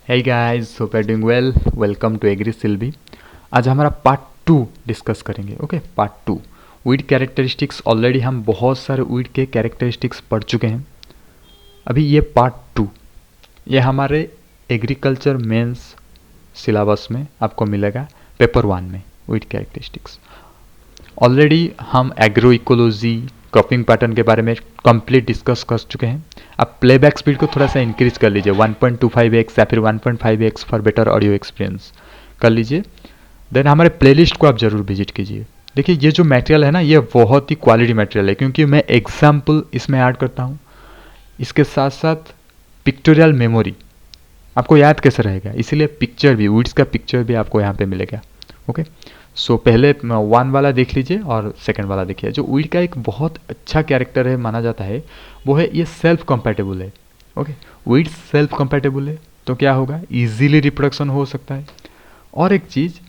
Hey guys, hope you're doing well. Welcome to agri silvi. आज हमारा part 2 discuss करेंगे। Okay, part 2 weed characteristics. Already हम बहुत सारे वीड के कैरेक्टरिस्टिक्स पढ़ चुके हैं। अभी ये पार्ट 2 ये हमारे एग्रीकल्चर मेंस सिलेबस में आपको मिलेगा, पेपर 1 में वीड कैरेक्टरिस्टिक्स। ऑलरेडी हम एग्रो इकोलॉजी, क्रॉपिंग पैटर्न के बारे में कंप्लीट डिस्कस कर चुके हैं। आप प्लेबैक स्पीड को थोड़ा सा इंक्रीज कर लीजिए, 1.25x या फिर 1.5x for better audio experience कर लीजिए। देन हमारे प्लेलिस्ट को आप जरूर विजिट कीजिए। देखिए ये जो मटेरियल है ना, ये बहुत ही क्वालिटी मटेरियल है, क्योंकि मैं एग्जाम्पल इसमें ऐड करता हूँ। इसके साथ साथ पिक्टोरियल मेमोरी आपको याद कैसे रहेगा, इसीलिए पिक्चर भी, वीड्स का पिक्चर भी आपको यहाँ पे मिलेगा। ओके, सो पहले 1 वाला देख लीजिए और सेकंड वाला देखिए। जो वीड का एक बहुत अच्छा कैरेक्टर है माना जाता है वो है ये सेल्फ कंपैटिबल है। ओके, वीड सेल्फ कंपैटिबल है तो क्या होगा, इजीली रिप्रोडक्शन हो सकता है। और एक चीज,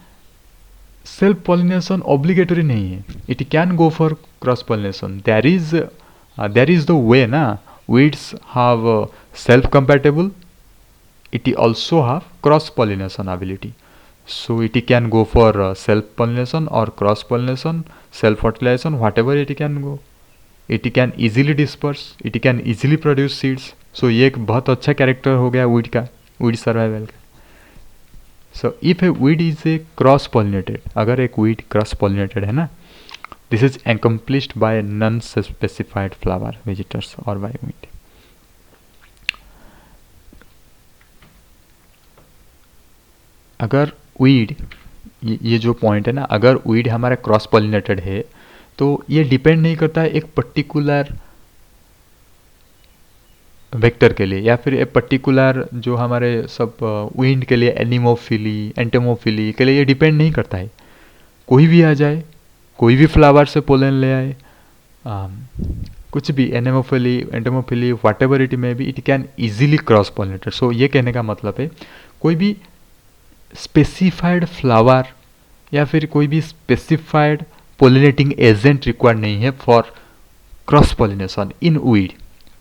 सेल्फ पॉलिनेशन ऑब्लिगेटरी नहीं है, it can go for cross pollination. There is the way ना, weeds have self compatible, it also have cross pollination ability, so it can go for self pollination or cross pollination, self fertilization, whatever it can go. It can easily disperse, it can easily produce seeds. So ये एक बहुत अच्छा character हो गया weed का, weed survival का। So if A weed is a cross pollinated, अगर एक वीड क्रॉस पॉलिनेटेड है ना, this is accomplished by non specified flower visitors और बाय वीड। अगर वीड, ये जो पॉइंट है ना, अगर वीड हमारा क्रॉस पॉलिनेटेड है तो ये डिपेंड नहीं करता है एक पर्टिकुलर वेक्टर के लिए, या फिर एक पर्टिकुलर जो हमारे सब विंड के लिए, एनिमोफिली, एंटेमोफिली के लिए ये डिपेंड नहीं करता है। कोई भी आ जाए, कोई भी फ्लावर से पोलन ले आए, कुछ भी, anemophily, entomophily, whatever it may be, it can easily cross pollinated. So ये कहने का मतलब है कोई भी स्पेसिफाइड फ्लावर या फिर कोई भी स्पेसिफाइड पोलिनेटिंग एजेंट रिक्वायर्ड नहीं है for cross pollination in weed.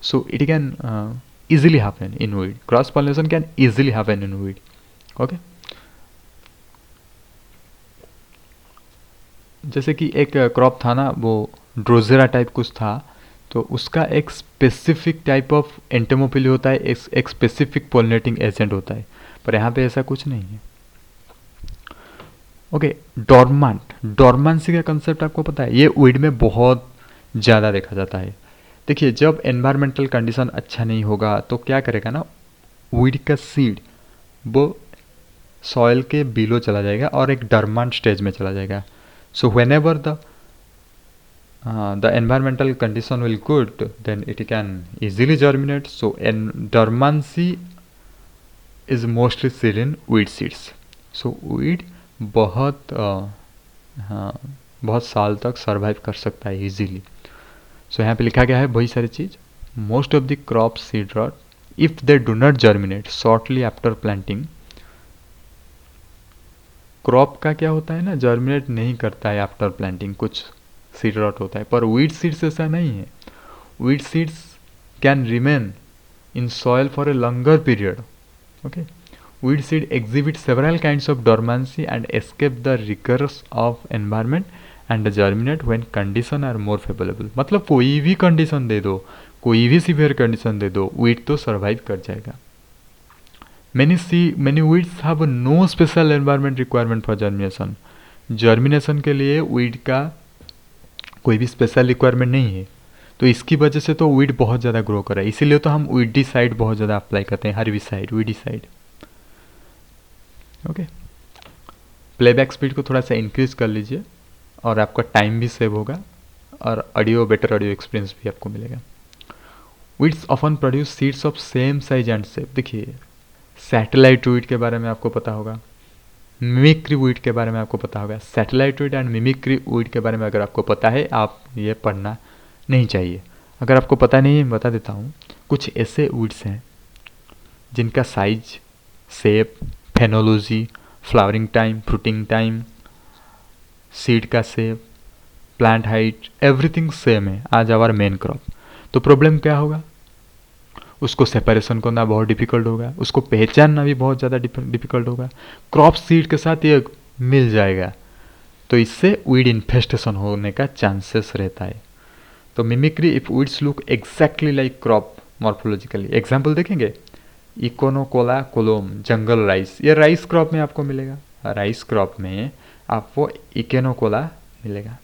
So it can easily happen in weed, cross pollination can easily happen in weed. Okay, जैसे कि एक क्रॉप था ना, वो ड्रोजेरा टाइप कुछ था, तो उसका एक स्पेसिफिक टाइप ऑफ एंटेमोफिली होता है, एक स्पेसिफिक पोलिनेटिंग एजेंट होता है, पर यहाँ पे ऐसा कुछ नहीं है। ओके, डॉर्मेंसी का कंसेप्ट आपको पता है, ये वीड में बहुत ज़्यादा देखा जाता है। देखिए जब एनवायरमेंटल कंडीशन अच्छा नहीं होगा तो क्या करेगा ना, वीड का सीड वो सॉइल के बिलो चला जाएगा और एक डॉर्मेंट स्टेज में चला जाएगा। So whenever the environmental condition will good, then it can easily germinate. So dormancy is mostly seen in weed seeds. So weed बहुत बहुत साल तक सर्वाइव कर सकता है इजीली। सो यहाँ पे लिखा गया है वही सारी चीज़। Most of the crop seed rot if they do not germinate shortly after planting. Crop का क्या होता है ना, जर्मिनेट नहीं करता है आफ्टर प्लांटिंग, कुछ सीड रॉट होता है, पर वीड सीड्स ऐसा नहीं है। Weed seeds can remain in soil for a longer period. Okay, weed seed exhibit several kinds of dormancy and escape the rigors of environment and germinate when condition are more favourable. मतलब कोई भी condition दे दो, कोई भी severe condition दे दो, weed तो survive कर जाएगा। many weeds have no special environment requirement for germination. Germination के लिए वीड का कोई भी स्पेशल रिक्वायरमेंट नहीं है, तो इसकी वजह से तो वीड बहुत ज़्यादा ग्रो कर रहा है। इसीलिए तो हम वीडिसाइड बहुत ज़्यादा अप्लाई करते हैं, herbicide, weedicide. Okay, playback speed को थोड़ा सा इंक्रीज कर लीजिए और आपका टाइम भी सेव होगा और बेटर ऑडियो एक्सपीरियंस भी आपको मिलेगा। Weeds often produce seeds of same size and shape. देखिए सैटेलाइट वीड के बारे में आपको पता होगा, मिमिक्री वीड के बारे में आपको पता होगा। Satellite weed and mimicry weed के बारे में अगर आपको पता है, आप ये पढ़ना नहीं चाहिए। अगर आपको पता नहीं है, बता देता हूँ। कुछ ऐसे वीड्स हैं जिनका size, shape, phenology, flowering time, fruiting time, seed का shape, plant height, everything same है आज आवर मेन क्रॉप। तो प्रॉब्लम क्या होगा, उसको सेपरेशन करना बहुत डिफिकल्ट होगा, उसको पहचानना भी बहुत ज़्यादा डिफिकल्ट होगा। क्रॉप सीड के साथ ये मिल जाएगा, तो इससे वीड इन्फेस्टेशन होने का चांसेस रहता है। तो mimicry if weeds look exactly like crop morphologically. Example देखेंगे, इकोनोकोला कोलोम जंगल राइस, ये राइस क्रॉप में आपको मिलेगा। राइस क्रॉप में आपको इकोनोकोला मिलेगा।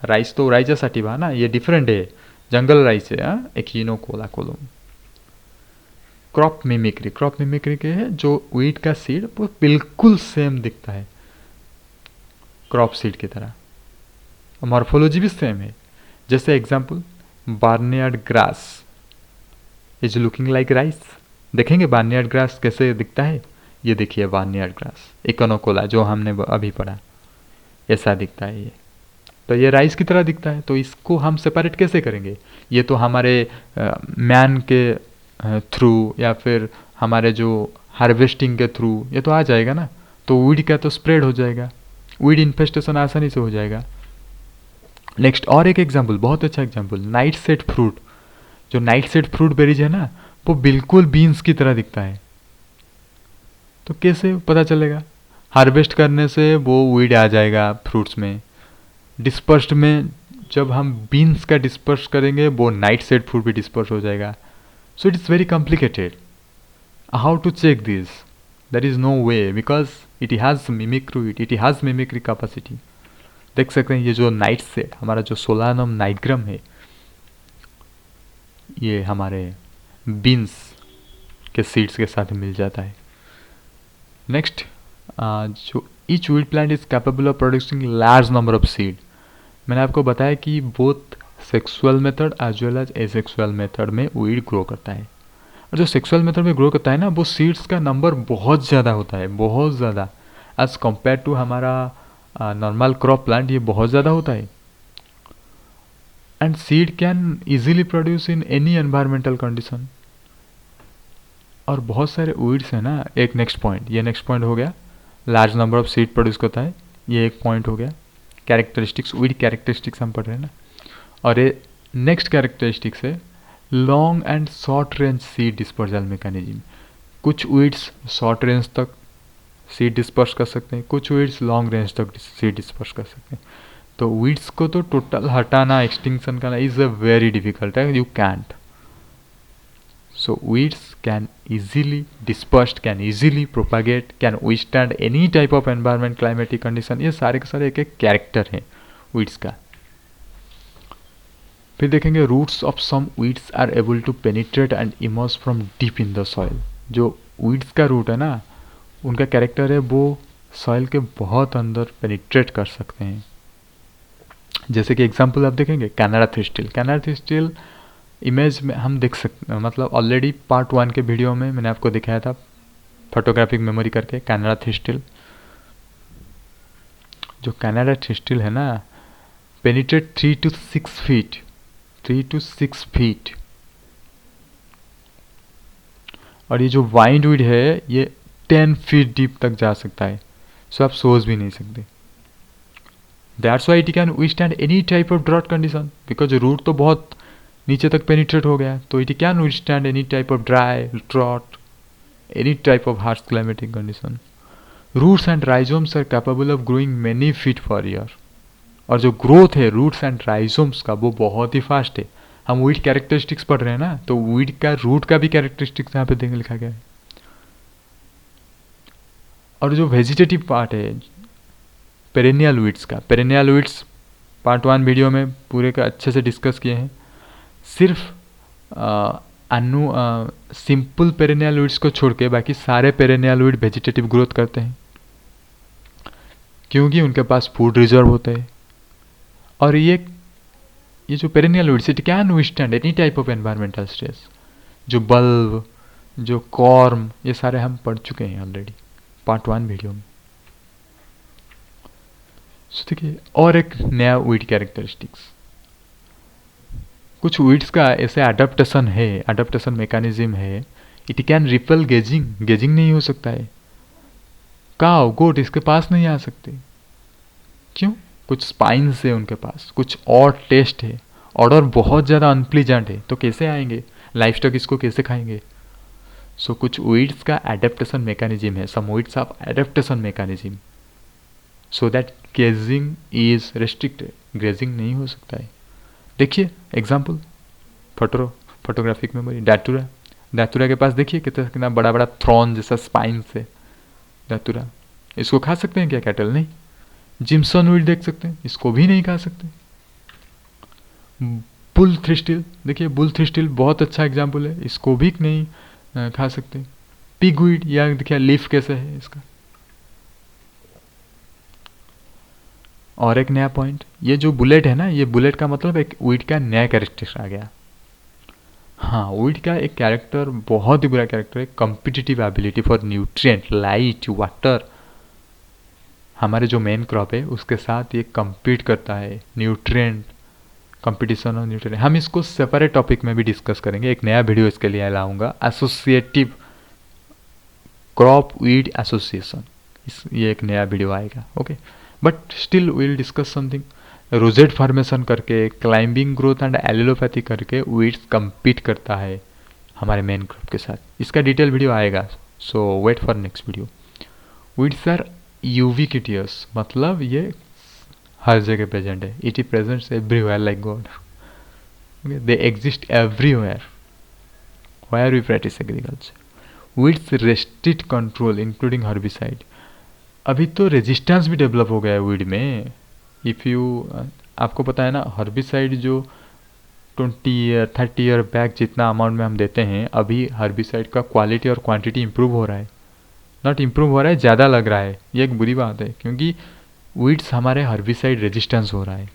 राइस तो राइजा साटिवा ना, ये डिफरेंट है, जंगल राइस है इकोनोकोला कोलोम। क्रॉप मिमिक्री के है जो वीट का सीड वो बिल्कुल सेम दिखता है क्रॉप सीड की तरह, मॉर्फोलॉजी भी सेम है। जैसे example, barnyard grass is looking like rice. देखेंगे बार्नयार्ड ग्रास कैसे दिखता है, ये देखिए बार्नयार्ड ग्रास इकोनोकोला जो हमने अभी पढ़ा, ऐसा दिखता है ये। तो ये राइस की तरह दिखता है, तो इसको हम सेपरेट कैसे करेंगे? ये तो हमारे मैन के थ्रू या फिर हमारे जो हार्वेस्टिंग के थ्रू ये तो आ जाएगा ना, तो वीड का तो स्प्रेड हो जाएगा, वीड इन्फेस्टेशन आसानी से हो जाएगा। नेक्स्ट और एक एग्जाम्पल, बहुत अच्छा एग्जाम्पल, नाइट सेट फ्रूट। जो नाइट सेट फ्रूट बेरीज है ना, वो बिल्कुल बीन्स की तरह दिखता है। तो कैसे पता चलेगा? हार्वेस्ट करने से वो वीड आ जाएगा फ्रूट्स में। डिस्पर्स्ड में जब हम बीन्स का डिस्पर्स करेंगे वो नाइट सेट फ्रूट भी डिस्पर्स हो जाएगा। So it is very complicated. How to check this? There is no way, because it has mimicry capacity. देख सकते हैं ये जो नाइट सेट हमारा जो सोलानम नाइग्रम है, ये हमारे बीन्स के सीड्स के साथ मिल जाता है। नेक्स्ट, जो each weed plant is capable of producing large number of seed. मैंने आपको बताया कि both sexual method as well as asexual method में वीड ग्रो करता है। और जो सेक्सुअल मेथड में ग्रो करता है ना, वो सीड्स का नंबर बहुत ज़्यादा होता है, बहुत ज़्यादा, एज कम्पेयर टू हमारा नॉर्मल क्रॉप प्लांट, ये बहुत ज़्यादा होता है। And seed can easily produce in any environmental condition. और बहुत सारे वीड्स हैं ना, एक नेक्स्ट पॉइंट, ये नेक्स्ट पॉइंट हो गया, large number of seed produce करता है, ये एक पॉइंट हो गया। कैरेक्टरिस्टिक्स, वीड कैरेक्टरिस्टिक्स हम पढ़ रहे हैं ना। और ये नेक्स्ट कैरेक्टरिस्टिक्स है long and short range seed dispersal mechanism. कुछ वीड्स शॉर्ट रेंज तक सीड डिस्पर्स कर सकते हैं, कुछ वीड्स लॉन्ग रेंज तक सीड डिस्पर्स कर सकते हैं। तो वीड्स को तो टोटल हटाना, एक्सटिंक्शन करना इज अ वेरी डिफिकल्ट है, you can't. So weeds can easily dispersed, can easily propagate, can withstand any type of environment, climatic condition। ये सारे के सारे एक एक कैरेक्टर हैं weeds का। फिर देखेंगे roots of some weeds are able to penetrate and emerge from deep in the soil। जो weeds का रूट है ना, उनका कैरेक्टर है वो सॉइल के बहुत अंदर पेनिट्रेट कर सकते हैं। जैसे कि एग्जाम्पल आप देखेंगे कैनाडा थ्रिस्टिल। कैनाडा थ्रिस्टिल इमेज में हम देख सकते हैं, मतलब ऑलरेडी पार्ट 1 के वीडियो में मैंने आपको दिखाया था फोटोग्राफिक मेमोरी करके कैनाडा थ्रिस्टिल। जो कैनाडा थ्रिस्टिल है ना, penetrate 3 to 6 feet, 3 to 6 feet. और ये जो वाइंड वीड है ये 10 फीट डीप तक जा सकता है, सो आप सोच भी नहीं सकते। That's why it can withstand any type of drought condition, because root तो बहुत नीचे तक पेनिट्रेट हो गया, तो it can withstand any type of dry, drought, any type of harsh climatic condition. Roots and rhizomes are capable of growing many feet for year. और जो growth है रूट्स एंड राइजोम्स का वो बहुत ही फास्ट है। हम वीड कैरेक्टरिस्टिक्स पढ़ रहे हैं ना, तो वीड का रूट का भी कैरेक्टरिस्टिक्स यहाँ पे देख लिखा गया है। और जो वेजिटेटिव पार्ट है पेरेनियल वीड्स का, पेरेनियल वीड्स पार्ट 1 वीडियो में पूरे का अच्छे से डिस्कस किए हैं। सिर्फ सिंपल पेरेनियल वीड्स को छोड़ के बाकी सारे पेरेनियल वीड वेजिटेटिव ग्रोथ करते हैं, क्योंकि उनके पास फूड रिजर्व होता है। और ये जो perennial weeds it can withstand any type of environmental stress. जो बल्ब, जो कॉर्म, ये सारे हम पढ़ चुके हैं ऑलरेडी पार्ट 1 वीडियो में। देखिए और एक नया वीड कैरेक्टरिस्टिक्स, कुछ वीड्स का ऐसे अडेप्टेशन है, अडेप्टेशन मैकेनिज्म है। It can repel grazing, grazing नहीं हो सकता है। काव, गोट इसके पास नहीं आ सकते, क्यों? कुछ स्पाइन्स है उनके पास, कुछ और टेस्ट है, ऑर्डर बहुत ज़्यादा अनप्लीजेंट है, तो कैसे आएंगे? लाइफ स्टॉक इसको कैसे खाएंगे? सो कुछ वीड्स का एडेप्टेशन मैकेनिज्म है, some weeds of adaptation mechanism, so that grazing is restricted, grazing नहीं हो सकता है। देखिए example, photographic memory, datura, datura के पास देखिए कितना बड़ा बड़ा थ्रॉन जैसा स्पाइन से डैतुरा, इसको खा सकते हैं क्या कैटल? नहीं। जिम्सन वीड देख सकते हैं, इसको भी नहीं खा सकते। बुल थ्रिस्टिल, देखिए बुल थ्रिस्टिल बहुत अच्छा एग्जाम्पल है, इसको भी नहीं खा सकते। पिग वीड, या देखिए लीफ कैसे है इसका। और एक नया पॉइंट, ये जो बुलेट है ना, ये बुलेट का मतलब एक वीड का नया कैरेक्टर आ गया। हाँ, वीड का एक कैरेक्टर बहुत ही बुरा कैरेक्टर है, competitive ability for nutrient, light, water. हमारे जो मेन क्रॉप है उसके साथ ये कम्पीट करता है, न्यूट्रिएंट, कंपटीशन ऑफ न्यूट्रिएंट। हम इसको सेपरेट टॉपिक में भी डिस्कस करेंगे, एक नया वीडियो इसके लिए लाऊंगा, एसोसिएटिव क्रॉप वीड एसोसिएशन, ये एक नया वीडियो आएगा। Okay, but still will discuss something. Rosette formation करके, क्लाइंबिंग ग्रोथ एंड एलिलोपैथी करके वीड्स कम्पीट करता है हमारे मेन क्रॉप के साथ, इसका डिटेल वीडियो आएगा, so wait for next video. Weeds are ubiquitous, मतलब ये हर जगह प्रेजेंट है, it is present everywhere like god, they exist everywhere where we practise agriculture. Weeds restrict control including herbicide, अभी तो रेजिस्टेंस भी डेवलप हो गया है वीड में। इफ़ यू, आपको पता है ना, हर्बिसाइड जो 20 ईयर 30 ईयर बैक जितना अमाउंट में हम देते हैं, अभी हर्बिसाइड का क्वालिटी और क्वांटिटी इंप्रूव हो रहा है, नॉट इंप्रूव हो रहा है, ज़्यादा लग रहा है। ये एक बुरी बात है, क्योंकि वीड्स हमारे हर्बिसाइड रेजिस्टेंस हो रहा है।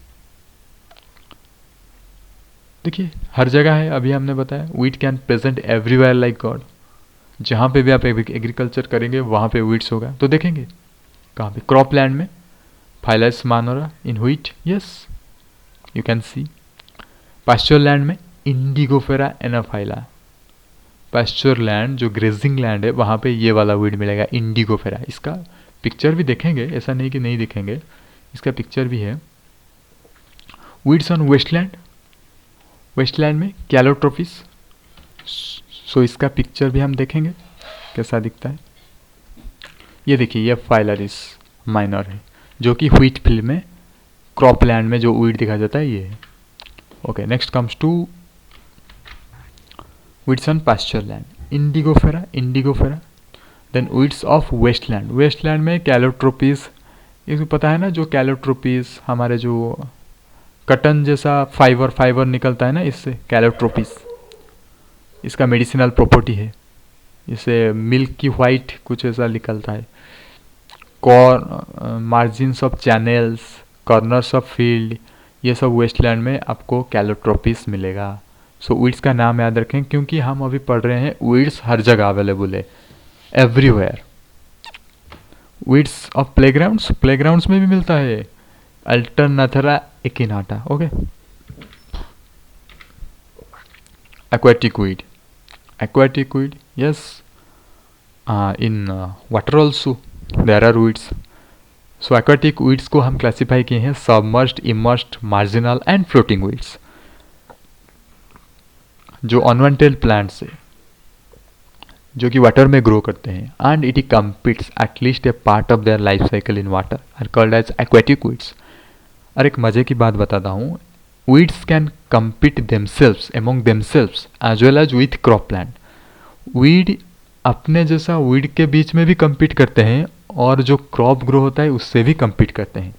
देखिए हर जगह है, अभी हमने बताया weed can present everywhere like God, जहाँ पे भी आप एग्रीकल्चर करेंगे वहाँ पे वीड्स होगा। तो देखेंगे कहाँ पे, क्रॉप लैंड में, phalaris minor in wheat, yes you can see. Pasture land में इंडिगोफेरा एनाफाइला, पास्चर लैंड जो ग्रेजिंग लैंड है वहाँ पे ये वाला वीड मिलेगा, इंडिगोफेरा। इसका पिक्चर भी देखेंगे, ऐसा नहीं कि नहीं दिखेंगे, इसका पिक्चर भी है। वीड्स ऑन वेस्टलैंड, वेस्टलैंड में कैलोट्रोपिस, सो इसका पिक्चर भी हम देखेंगे कैसा दिखता है। ये देखिए, ये फाइलरिस माइनर है, जो कि व्हीट फील्ड में, क्रॉप लैंड में जो वीड दिखा जाता है ये है। Okay, next comes to weeds on pasture land, indigofera, indigofera. Then weeds of wasteland, wasteland में कैलोट्रोपिस, ये पता है ना, जो कैलोट्रोपिस हमारे जो कटन जैसा फाइबर निकलता है ना, इससे कैलोट्रोपिस, इसका मेडिसिनल प्रॉपर्टी है, इसे मिल्क की वाइट कुछ ऐसा निकलता है। Margins of channels, corners of field, ये सब वेस्टलैंड में आपको कैलोट्रोपिस मिलेगा। सो वीड्स का नाम याद रखें, क्योंकि हम अभी पढ़ रहे हैं वीड्स हर जगह अवेलेबल है, everywhere. Weeds of playgrounds, playgrounds में भी मिलता है, alternanthera echinata. Okay, aquatic weed, aquatic weed, yes, in water also there are weeds. So aquatic weeds को हम क्लासीफाई किए हैं submerged, emersed, marginal and floating weeds, जो अनवांटेड प्लांट्स है, जो कि वाटर में ग्रो करते हैं, and it competes at least a part of their life cycle in water, are called as aquatic weeds। और एक मजे की बात बताता हूँ, weeds can compete themselves among themselves as well as with cropland। weed अपने जैसा weed के बीच में भी compete करते हैं, और जो क्रॉप ग्रो होता है उससे भी compete करते हैं।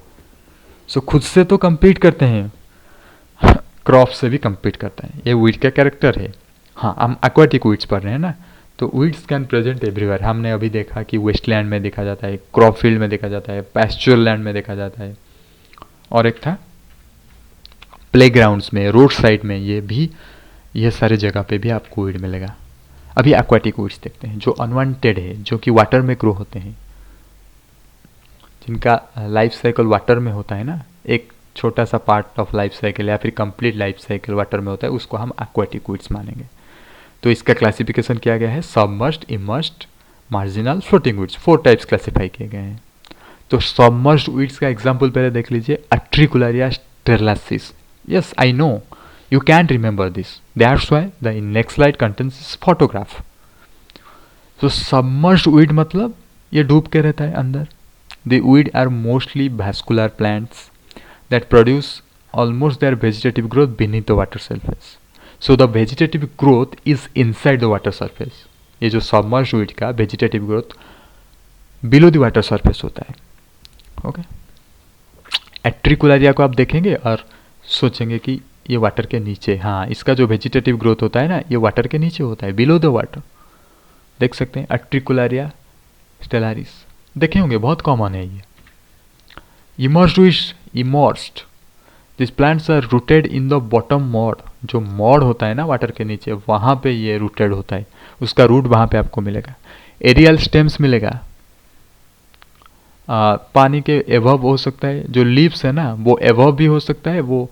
सो खुद से तो compete करते हैं, क्रॉप से भी compete करते हैं, ये weed का कैरेक्टर है। हाँ, हम aquatic weeds पढ़ रहे हैं ना, तो weeds can present everywhere। हमने अभी देखा कि वेस्टलैंड में देखा जाता है, क्रॉप फील्ड में देखा जाता है, पैस्चर लैंड में देखा जाता है, और एक था प्लेग्राउंड्स में, रोड साइड में, ये भी, ये सारे जगह पे भी आपको वीड मिलेगा। अभी एक्वाटिक वीड्स देखते हैं, जो अनवांटेड है, जो कि वाटर में ग्रो होते हैं, जिनका लाइफ साइकिल वाटर में होता है ना, एक छोटा सा पार्ट ऑफ लाइफ साइकिल या फिर कंप्लीट लाइफ साइकिल वाटर में होता है, उसको हम एक्वाटिक वीड्स मानेंगे। तो इसका क्लासिफिकेशन किया गया है submerged, emersed, marginal, floating weeds, 4 types classify किए गए हैं। तो सबमर्ज्ड वीड्स का एग्जाम्पल पहले देख लीजिए, utricularia stellaris. Yes I know, You can't remember this. That's why the next slide contains this photograph. So submerged weed मतलब ये डूब के रहता है अंदर. The weed are mostly vascular plants that produce almost their vegetative growth beneath the water surface. So the vegetative growth is inside the water surface. ये जो submerged weed का vegetative growth below the water surface होता है. Okay. एट्रिकुलारिया को आप देखेंगे और सोचेंगे कि ये वाटर के नीचे. हाँ, इसका जो वेजिटेटिव ग्रोथ होता है ना, ये वाटर के नीचे होता है, बिलो द वाटर. देख सकते हैं एट्रिकुलारिया स्टेलारिस, देखे होंगे, बहुत कॉमन है ये. Emersed. This plants are rooted in the bottom mud. जो मॉड होता है ना वाटर के नीचे, वहाँ पे ये रूटेड होता है. उसका रूट वहाँ पे आपको मिलेगा. एरियल स्टेम्स मिलेगा. पानी के एबव हो सकता है. जो लीव्स है ना, वो एबव भी हो सकता है, वो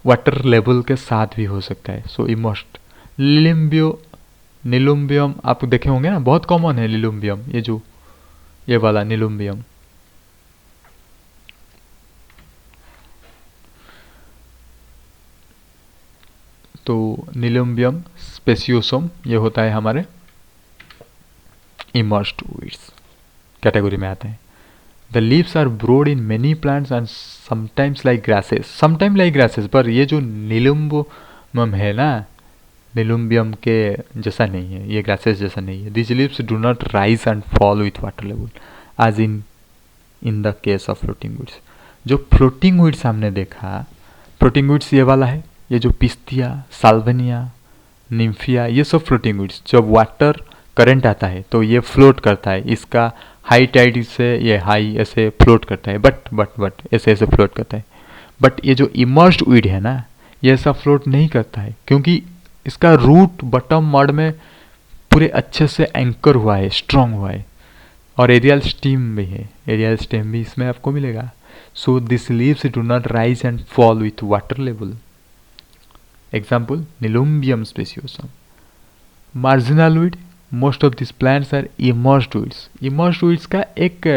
वाटर लेवल के साथ भी हो सकता है. सो इमर्स्ड. निलुम्बियम आप देखे होंगे ना, बहुत कॉमन है निलुम्बियम. ये वाला निलुम्बियम. तो निलुम्बियम स्पेसियोसम ये होता है हमारे इमर्स्ड वीड्स कैटेगरी में आते हैं. The leaves are broad in many plants and sometimes like grasses. Sometimes like grasses. पर ये जो निलुम्बियम है ना, निलुम्बियम के जैसा नहीं है, ये ग्रासेस जैसा नहीं है. These leaves do not rise and fall with water level as in the case of floating weeds. जो floating weeds हमने देखा, floating weeds ये वाला है. ये जो पिस्तिया, साल्विनिया, निम्फिया, ये सब floating weeds. जब वाटर करंट आता है तो ये फ्लोट करता है. इसका हाई टाइड से ये हाई ऐसे फ्लोट करता है, बट ऐसे ऐसे फ्लोट करता है. बट ये जो इमर्स्ड वीड है ना, ये ऐसा फ्लोट नहीं करता है, क्योंकि इसका रूट बॉटम मड में पूरे अच्छे से एंकर हुआ है, स्ट्रांग हुआ है. और एरियल स्टेम भी है. एरियल स्टेम भी इसमें आपको मिलेगा. So this leaves do not rise and fall with water level. Example nelumbium speciosum. Marginal weed. Most of this plants are immersed weeds. Immersed weeds का एक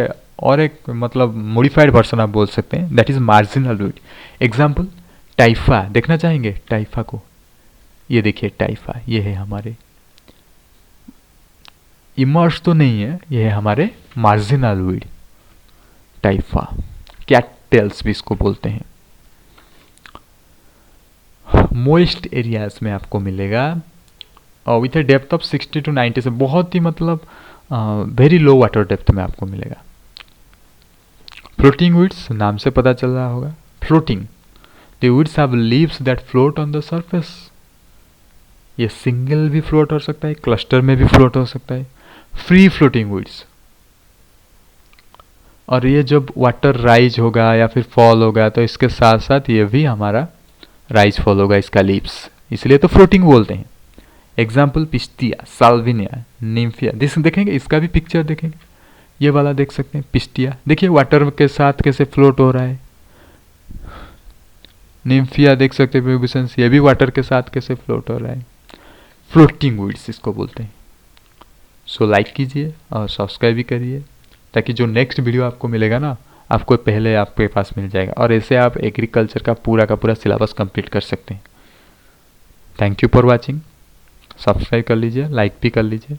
मतलब मॉडिफाइड वर्जन आप बोल सकते हैं, that is marginal weed. Example typha. देखना चाहेंगे टाइफा को. ये देखिए टाइफा, ये है हमारे इमर्स्ड तो नहीं है, ये है हमारे मार्जिनल वीड टाइफा. कैट टेल्स भी इसको बोलते हैं. मोइस्ट एरियाज में आपको मिलेगा with A depth of 60 to 90 से, बहुत ही मतलब वेरी लो वाटर डेप्थ में आपको मिलेगा. फ्लोटिंग वीड्स, नाम से पता चल रहा होगा, floating. The weeds have leaves that float on the surface. ये सिंगल भी फ्लोट हो सकता है, क्लस्टर में भी फ्लोट हो सकता है. Free floating weeds. और ये जब वाटर राइज होगा या फिर फॉल होगा तो इसके साथ साथ ये भी हमारा राइज फॉल होगा, इसका लीव्स, इसलिए तो फ्लोटिंग बोलते हैं. Example pistia, salvinia, nymphaea. This देखेंगे, इसका भी पिक्चर देखेंगे, ये वाला देख सकते हैं पिस्तिया. देखिए वाटर के साथ कैसे फ्लोट हो रहा है. निम्फिया देख सकते हैं, ये भी वाटर के साथ कैसे फ्लोट हो रहा है. फ्लोटिंग वीड्स इसको बोलते हैं. सो लाइक कीजिए और सब्सक्राइब भी करिए, ताकि जो नेक्स्ट वीडियो आपको मिलेगा ना, आपको पहले आपके पास मिल जाएगा. और ऐसे आप एग्रीकल्चर का पूरा सिलेबस कंप्लीट कर सकते हैं. Thank you for watching. Subscribe कर लीजिए, लाइक भी कर लीजिए.